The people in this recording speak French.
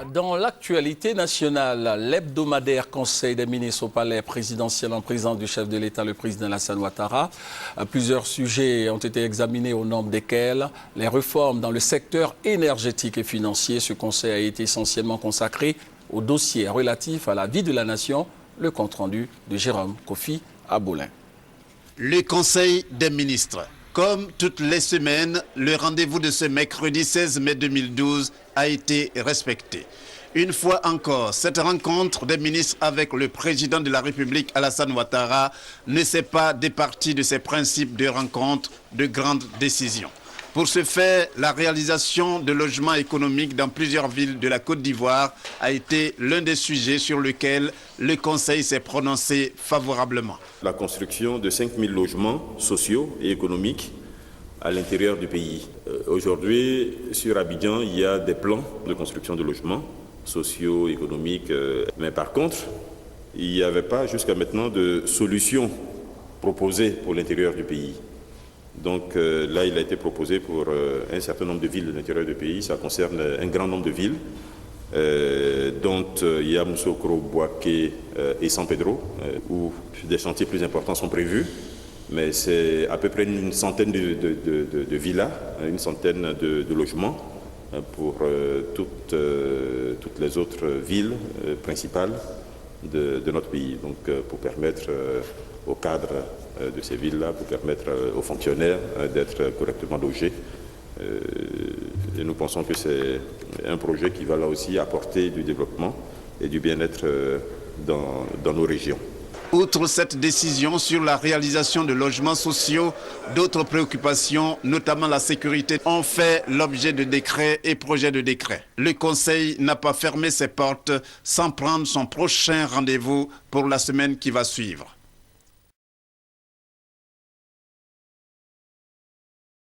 Dans l'actualité nationale, l'hebdomadaire Conseil des ministres au palais présidentiel en présence du chef de l'État, le président Alassane Ouattara. Plusieurs sujets ont été examinés au nombre desquels les réformes dans le secteur énergétique et financier. Ce conseil a été essentiellement consacré au dossier relatif à la vie de la nation. Le compte-rendu de Jérôme Kofi Aboulin. Le Conseil des ministres. Comme toutes les semaines, le rendez-vous de ce mercredi 16 mai 2012 a été respecté. Une fois encore, cette rencontre des ministres avec le président de la République, Alassane Ouattara, ne s'est pas départie de ses principes de rencontre de grandes décisions. Pour ce faire, la réalisation de logements économiques dans plusieurs villes de la Côte d'Ivoire a été l'un des sujets sur lesquels le Conseil s'est prononcé favorablement. La construction de 5 000 logements sociaux et économiques à l'intérieur du pays. Aujourd'hui, sur Abidjan, il y a des plans de construction de logements sociaux, économiques, mais par contre, il n'y avait pas jusqu'à maintenant de solutions proposées pour l'intérieur du pays. Donc là, il a été proposé pour un certain nombre de villes de l'intérieur du pays. Ça concerne un grand nombre de villes, dont Yamoussoukro, Bouaké et San Pedro, où des chantiers plus importants sont prévus. Mais c'est à peu près une centaine de villas, une centaine de logements pour toutes les autres villes principales de notre pays. Donc pour permettre aux cadres de ces villes-là, pour permettre aux fonctionnaires d'être correctement logés. Et nous pensons que c'est un projet qui va là aussi apporter du développement et du bien-être dans nos régions. Outre cette décision sur la réalisation de logements sociaux, d'autres préoccupations, notamment la sécurité, ont fait l'objet de décrets et projets de décrets. Le Conseil n'a pas fermé ses portes sans prendre son prochain rendez-vous pour la semaine qui va suivre.